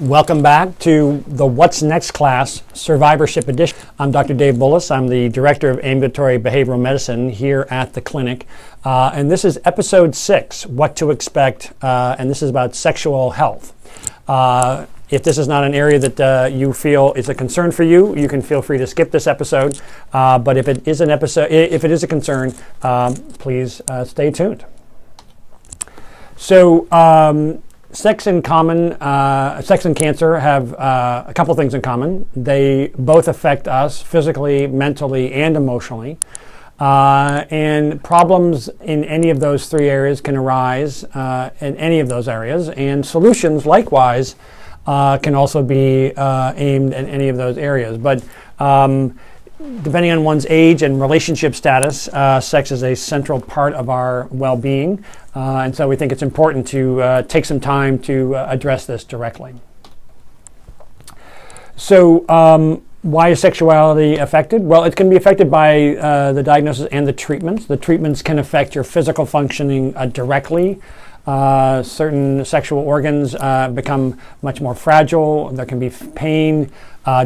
Welcome back to the What's Next class, Survivorship Edition. I'm Dr. Dave Bullis. I'm the Director of Ambulatory Behavioral Medicine here at the clinic. And this is episode 6, What to Expect, and this is about sexual health. If this is not an area that you feel is a concern for you, you can feel free to skip this episode. But if it is a concern, please stay tuned. So, sex and cancer have a couple things in common. They both affect us physically, mentally, and emotionally. And problems in any of those three areas can arise in any of those areas. And solutions, likewise, can also be aimed at any of those areas. But depending on one's age and relationship status, sex is a central part of our well-being. And so we think it's important to take some time to address this directly. So why is sexuality affected? Well, it can be affected by the diagnosis and the treatments. The treatments can affect your physical functioning directly. Certain sexual organs become much more fragile. There can be pain.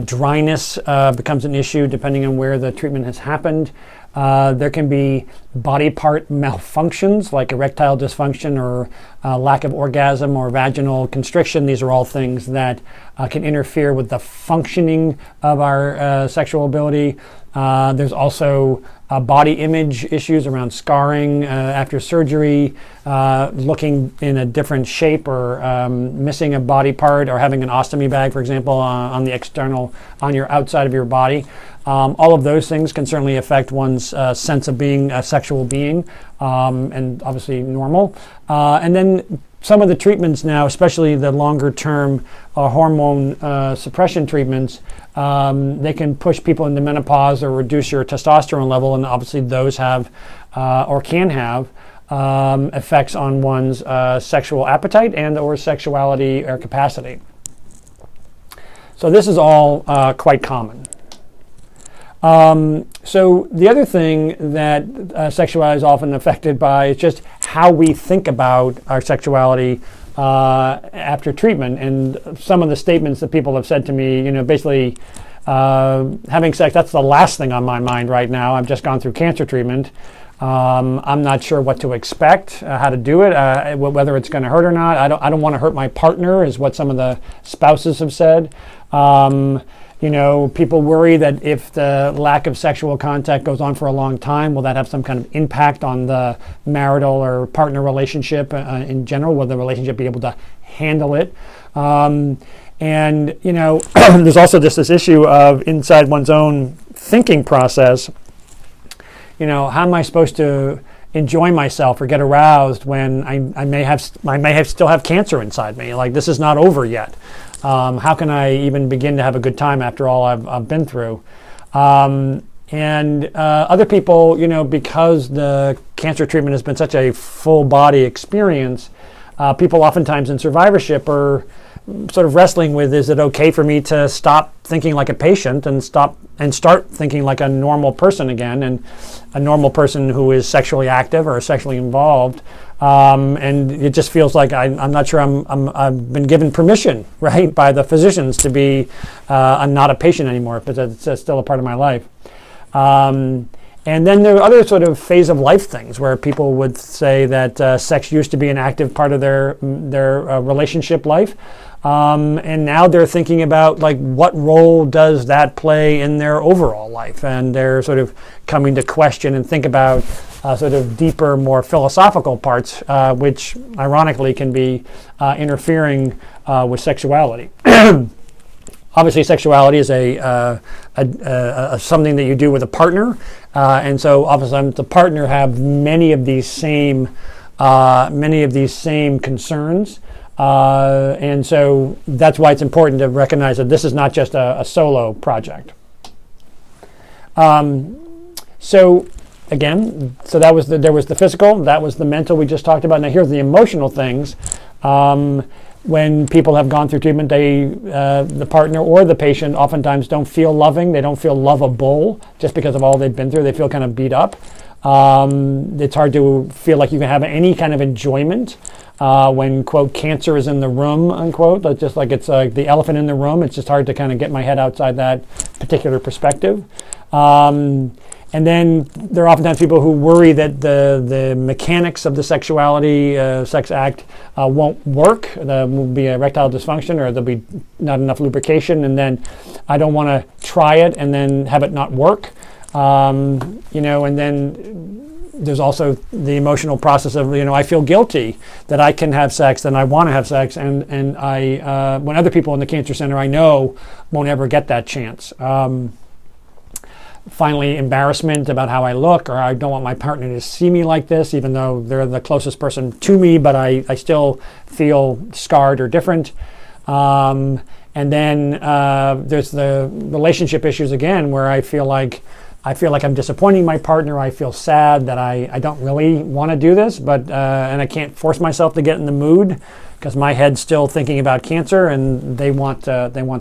Dryness becomes an issue depending on where the treatment has happened. There can be body part malfunctions like erectile dysfunction or lack of orgasm or vaginal constriction. These are all things that can interfere with the functioning of our sexual ability. There's also body image issues around scarring after surgery, looking in a different shape or missing a body part or having an ostomy bag, for example, on your outside of your body. All of those things can certainly affect one's sense of being a sexual being and obviously normal. And then some of the treatments now, especially the longer-term hormone suppression treatments, they can push people into menopause or reduce your testosterone level, and obviously those have or can have effects on one's sexual appetite and or sexuality or capacity. So this is all quite common. So the other thing that sexuality is often affected by is just how we think about our sexuality after treatment. And some of the statements that people have said to me, basically having sex, that's the last thing on my mind right now. I've just gone through cancer treatment. I'm not sure what to expect, how to do it, whether it's going to hurt or not. I don't want to hurt my partner, is what some of the spouses have said. People worry that if the lack of sexual contact goes on for a long time, will that have some kind of impact on the marital or partner relationship in general? Will the relationship be able to handle it? There's also just this issue of inside one's own thinking process. How am I supposed to enjoy myself or get aroused when I may still have cancer inside me? Like, this is not over yet. How can I even begin to have a good time after all I've been through? And other people, because the cancer treatment has been such a full body experience, people oftentimes in survivorship are sort of wrestling with, is it okay for me to stop thinking like a patient and start thinking like a normal person again, and a normal person who is sexually active or sexually involved? And it just feels like I'm not sure I've been given permission, right, by the physicians to be not a patient anymore, but it's still a part of my life. And then there are other sort of phase of life things where people would say that sex used to be an active part of their relationship life. And now they're thinking about, like, what role does that play in their overall life? And they're sort of coming to question and think about sort of deeper, more philosophical parts, which ironically can be interfering with sexuality. Obviously, sexuality is something that you do with a partner, and so obviously the partner have many of these same concerns, and so that's why it's important to recognize that this is not just a solo project. So there was the physical, that was the mental we just talked about. Now here's the emotional things. When people have gone through treatment, the partner or the patient oftentimes don't feel loving. They don't feel lovable just because of all they've been through. They feel kind of beat up. It's hard to feel like you can have any kind of enjoyment when, quote, cancer is in the room, unquote. That's just like it's like the elephant in the room. It's just hard to kind of get my head outside that particular perspective. And then there are oftentimes people who worry that the mechanics of the sexuality, sex act won't work. There will be erectile dysfunction, or there'll be not enough lubrication, and then I don't want to try it and then have it not work. And then there's also the emotional process of, I feel guilty that I can have sex, and I want to have sex, and I when other people in the cancer center I know won't ever get that chance. Finally, embarrassment about how I look, or I don't want my partner to see me like this, even though they're the closest person to me, but I still feel scarred or different. And then there's the relationship issues again, where I feel like I'm disappointing my partner. I feel sad that I don't really want to do this, but and I can't force myself to get in the mood because my head's still thinking about cancer, and they want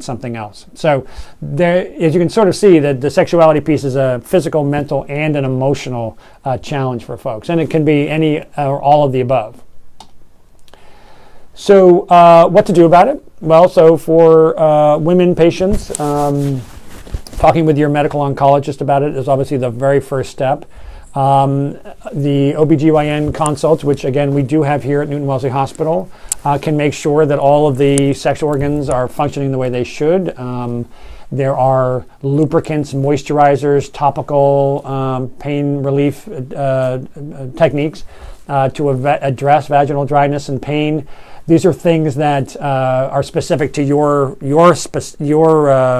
something else. So there, as you can sort of see, that the sexuality piece is a physical, mental, and an emotional challenge for folks, and it can be any or all of the above. So what to do about it? Well, so for women patients, talking with your medical oncologist about it is obviously the very first step. The OBGYN consults, which again we do have here at Newton-Wellesley Hospital, can make sure that all of the sex organs are functioning the way they should. There are lubricants, moisturizers, topical pain relief techniques to address vaginal dryness and pain. These are things that are specific to your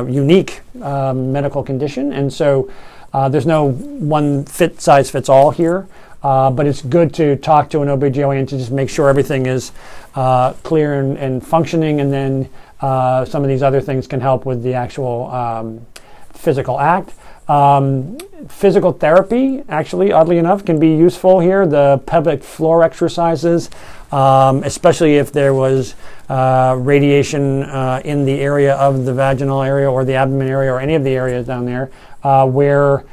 unique medical condition, and so there's no one size fits all here. But it's good to talk to an OBGYN to just make sure everything is clear and functioning, and then some of these other things can help with the actual physical act. Physical therapy, actually, oddly enough, can be useful here. The pelvic floor exercises, especially if there was radiation in the area of the vaginal area or the abdomen area or any of the areas down there where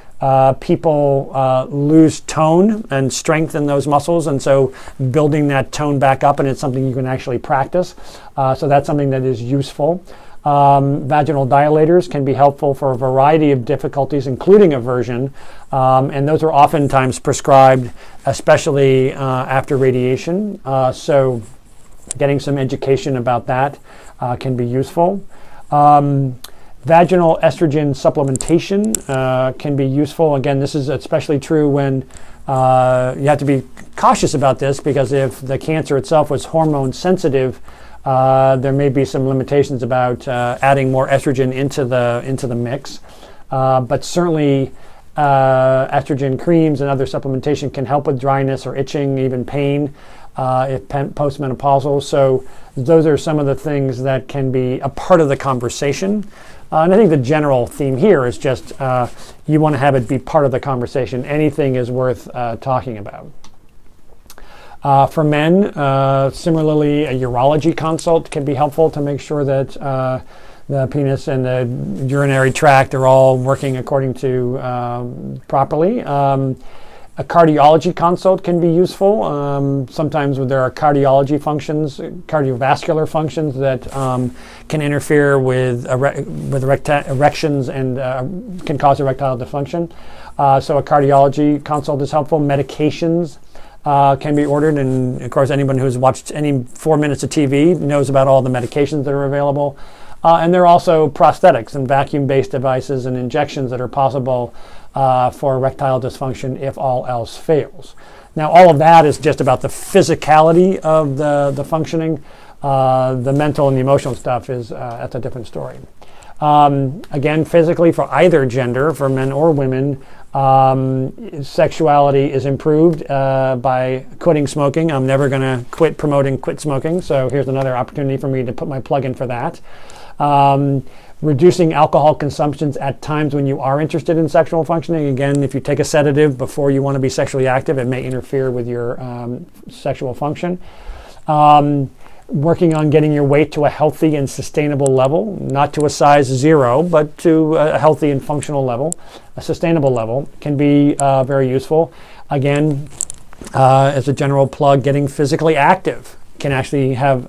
people lose tone and strength in those muscles, and so building that tone back up, and it's something you can actually practice. So that's something that is useful. Vaginal dilators can be helpful for a variety of difficulties, including aversion, and those are oftentimes prescribed, especially after radiation. So getting some education about that can be useful. Vaginal estrogen supplementation can be useful. Again, this is especially true when you have to be cautious about this, because if the cancer itself was hormone sensitive, there may be some limitations about adding more estrogen into the mix. But certainly estrogen creams and other supplementation can help with dryness or itching, even pain if postmenopausal. So those are some of the things that can be a part of the conversation. And I think the general theme here is just you want to have it be part of the conversation. Anything is worth talking about. For men, similarly, a urology consult can be helpful to make sure that the penis and the urinary tract are all working according to properly. A cardiology consult can be useful. Sometimes there are cardiology functions, cardiovascular functions that can interfere with erections and can cause erectile dysfunction. So a cardiology consult is helpful. Medications can be ordered, and of course anyone who's watched any 4 minutes of TV knows about all the medications that are available. And there are also prosthetics and vacuum-based devices and injections that are possible for erectile dysfunction if all else fails. Now, all of that is just about the physicality of the functioning. The mental and the emotional stuff is that's a different story. Again, physically, for either gender, for men or women, sexuality is improved by quitting smoking. I'm never going to quit promoting quit smoking, so here's another opportunity for me to put my plug in for that. Reducing alcohol consumptions at times when you are interested in sexual functioning. Again, if you take a sedative before you want to be sexually active, it may interfere with your sexual function. Working on getting your weight to a healthy and sustainable level, not to a size 0, but to a healthy and functional level, a sustainable level, can be very useful. Again, as a general plug, getting physically active can actually have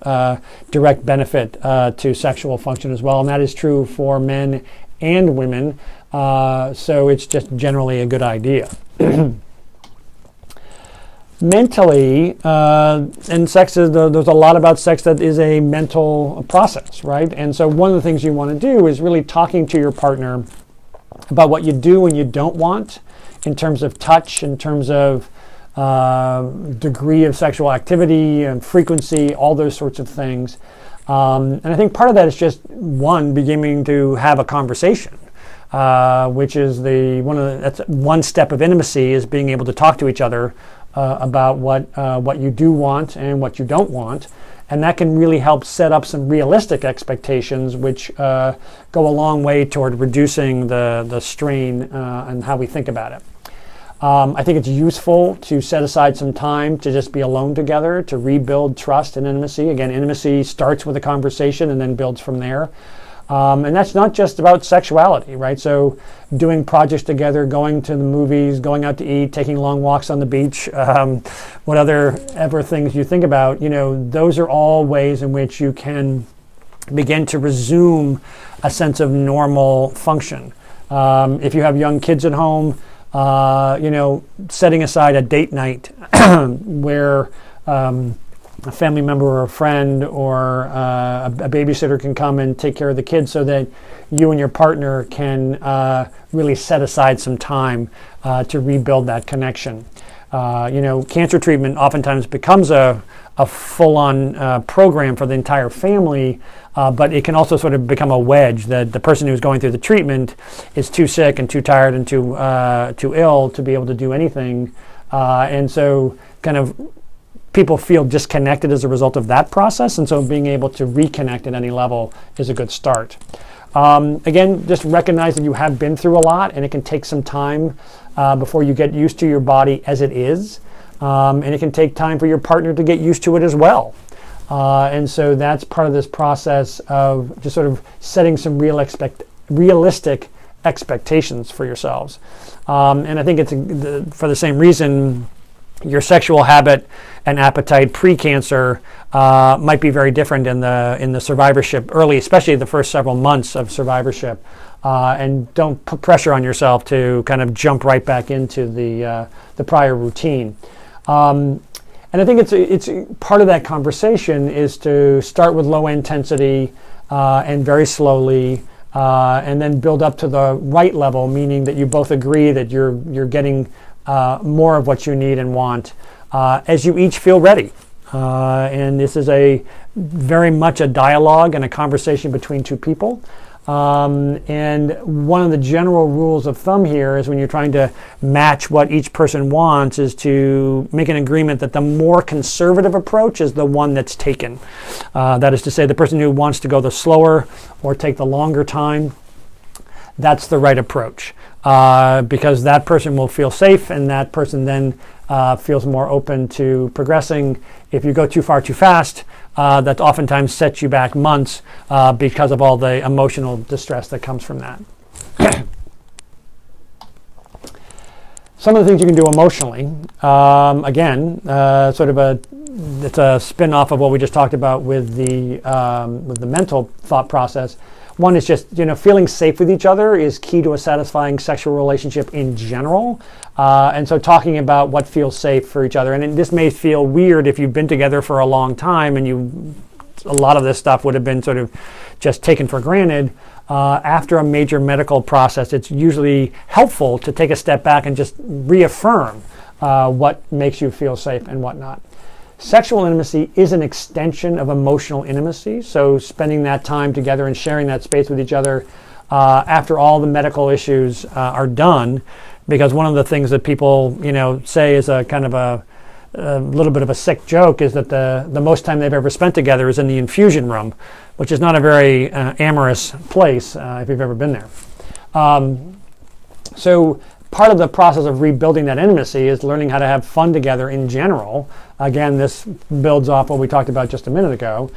direct benefit to sexual function as well, and that is true for men and women, so it's just generally a good idea. Mentally, and sex is there's a lot about sex that is a mental process, right? And so one of the things you want to do is really talking to your partner about what you do and you don't want in terms of touch, in terms of degree of sexual activity and frequency, all those sorts of things. And I think part of that is just beginning to have a conversation, which is that's one step of intimacy, is being able to talk to each other about what you do want and what you don't want, and that can really help set up some realistic expectations, which go a long way toward reducing the strain and how we think about it. I think it's useful to set aside some time to just be alone together, to rebuild trust and intimacy. Again, intimacy starts with a conversation and then builds from there. And that's not just about sexuality, right? So doing projects together, going to the movies, going out to eat, taking long walks on the beach, what ever things you think about, those are all ways in which you can begin to resume a sense of normal function. If you have young kids at home, setting aside a date night where a family member or a friend or a babysitter can come and take care of the kids, so that you and your partner can really set aside some time to rebuild that connection. Cancer treatment oftentimes becomes a full-on program for the entire family, but it can also sort of become a wedge that the person who's going through the treatment is too sick and too tired and too ill to be able to do anything. And so kind of people feel disconnected as a result of that process, and so being able to reconnect at any level is a good start. Again, just recognize that you have been through a lot, and it can take some time before you get used to your body as it is, and it can take time for your partner to get used to it as well. And so that's part of this process of just sort of setting some realistic expectations for yourselves. And I think it's for the same reason, your sexual habit and appetite pre-cancer might be very different in the survivorship early, especially the first several months of survivorship. And don't put pressure on yourself to kind of jump right back into the prior routine. And I think it's part of that conversation is to start with low intensity and very slowly, and then build up to the right level, meaning that you both agree that you're getting more of what you need and want as you each feel ready. And this is very much a dialogue and a conversation between two people. And one of the general rules of thumb here is when you're trying to match what each person wants is to make an agreement that the more conservative approach is the one that's taken. That is to say, the person who wants to go the slower or take the longer time, that's the right approach. Because that person will feel safe, and that person then feels more open to progressing. If you go too far too fast, that oftentimes sets you back months because of all the emotional distress that comes from that. Some of the things you can do emotionally, again, it's a spin-off of what we just talked about with the mental thought process. One is just, feeling safe with each other is key to a satisfying sexual relationship in general. And so talking about what feels safe for each other. And this may feel weird if you've been together for a long time and a lot of this stuff would have been sort of just taken for granted. After a major medical process, it's usually helpful to take a step back and just reaffirm what makes you feel safe and what not. Sexual intimacy is an extension of emotional intimacy, so spending that time together and sharing that space with each other after all the medical issues are done, because one of the things that people say is a kind of a little bit of a sick joke is that the most time they've ever spent together is in the infusion room, which is not a very amorous place if you've ever been there. So part of the process of rebuilding that intimacy is learning how to have fun together in general. Again, this builds off what we talked about just a minute ago.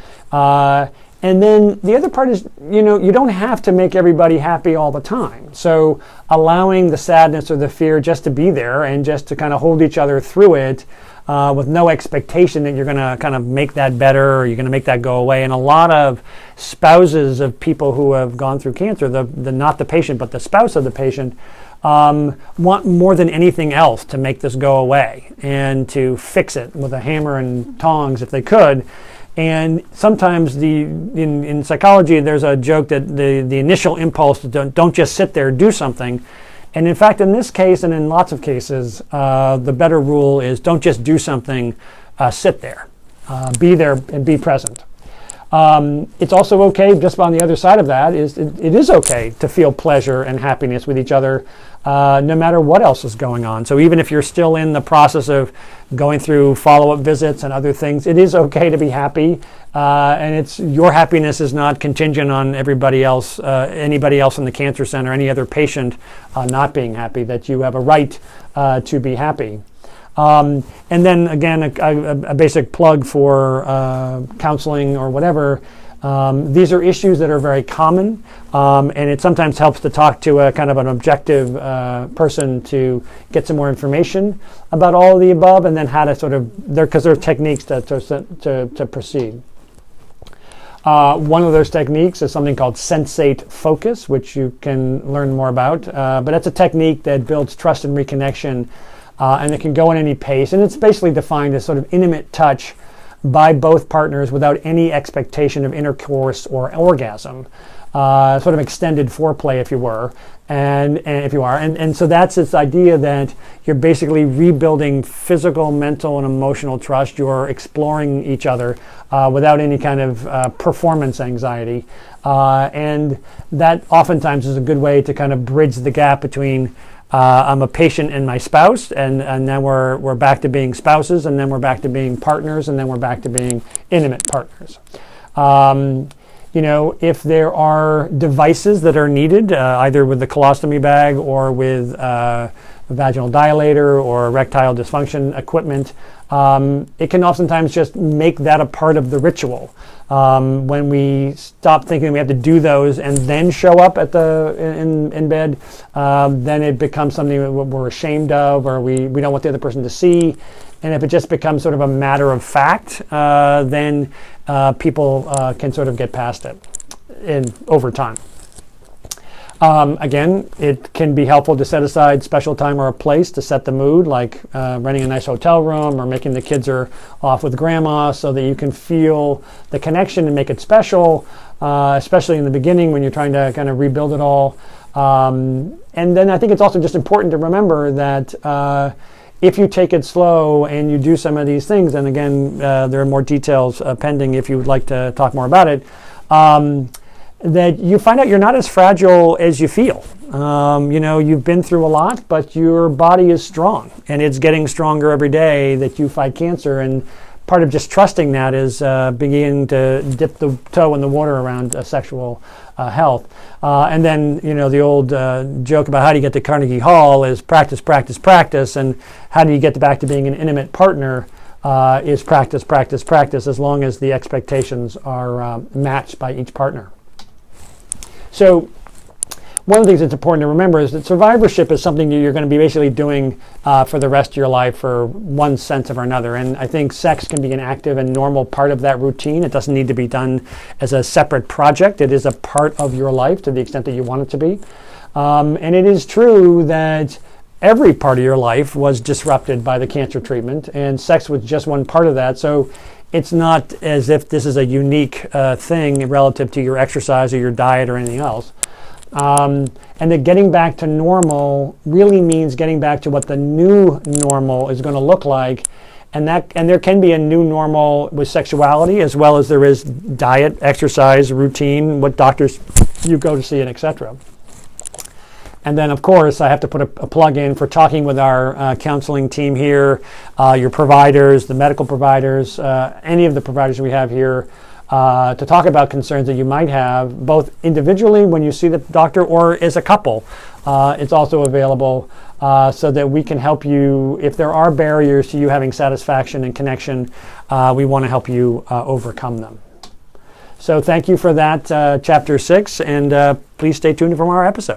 And then the other part is, you don't have to make everybody happy all the time. So allowing the sadness or the fear just to be there and just to kind of hold each other through it with no expectation that you're going to kind of make that better or you're going to make that go away. And a lot of spouses of people who have gone through cancer, not the patient, but the spouse of the patient, want more than anything else to make this go away and to fix it with a hammer and tongs if they could. And sometimes in psychology, there's a joke that the initial impulse is don't just sit there, do something. And in fact, in this case and in lots of cases, the better rule is don't just do something, sit there. Be there and be present. It's also okay, just on the other side of that, it is okay to feel pleasure and happiness with each other no matter what else is going on. So even if you're still in the process of going through follow-up visits and other things, it is okay to be happy. And your happiness is not contingent on everybody else, anybody else in the cancer center, any other patient not being happy, that you have a right to be happy. And then again, a basic plug for counseling or whatever. These are issues that are very common, and it sometimes helps to talk to a kind of an objective person to get some more information about all of the above, and then how to sort of, because there are techniques to proceed. One of those techniques is something called Sense8 Focus, which you can learn more about, but it's a technique that builds trust and reconnection. And it can go at any pace. And it's basically defined as sort of intimate touch by both partners without any expectation of intercourse or orgasm. Sort of extended foreplay, if you were. And so that's this idea that you're basically rebuilding physical, mental, and emotional trust. You're exploring each other without any kind of performance anxiety. And that oftentimes is a good way to kind of bridge the gap between I'm a patient and my spouse, and then we're back to being spouses, and then we're back to being partners, and then we're back to being intimate partners. If there are devices that are needed, either with the colostomy bag or with a vaginal dilator or erectile dysfunction equipment, it can oftentimes just make that a part of the ritual. When we stop thinking we have to do those and then show up at in bed, then it becomes something that we're ashamed of, or we don't want the other person to see. And if it just becomes sort of a matter of fact, then people can sort of get past it over time. Again, it can be helpful to set aside special time or a place to set the mood, like renting a nice hotel room or making the kids are off with grandma, so that you can feel the connection and make it special, especially in the beginning when you're trying to kind of rebuild it all. And then I think it's also just important to remember that if you take it slow and you do some of these things, and again, there are more details pending if you would like to talk more about it, that you find out you're not as fragile as you feel. You've been through a lot, but your body is strong, and it's getting stronger every day that you fight cancer. And part of just trusting that is beginning to dip the toe in the water around sexual health. And then, the old joke about how do you get to Carnegie Hall is practice, practice, practice. And how do you get back to being an intimate partner is practice, practice, practice, as long as the expectations are matched by each partner. So one of the things that's important to remember is that survivorship is something that you're going to be basically doing for the rest of your life for one sense or another. And I think sex can be an active and normal part of that routine. It doesn't need to be done as a separate project. It is a part of your life to the extent that you want it to be. And it is true that every part of your life was disrupted by the cancer treatment, and sex was just one part of that. So it's not as if this is a unique thing relative to your exercise or your diet or anything else. And that getting back to normal really means getting back to what the new normal is going to look like. And there can be a new normal with sexuality, as well as there is diet, exercise, routine, what doctors you go to see, and etc. And then, of course, I have to put a plug in for talking with our counseling team here, your providers, the medical providers, any of the providers we have here, to talk about concerns that you might have, both individually when you see the doctor or as a couple. It's also available so that we can help you. If there are barriers to you having satisfaction and connection, we want to help you overcome them. So thank you for that, Chapter 6, and please stay tuned for more episodes.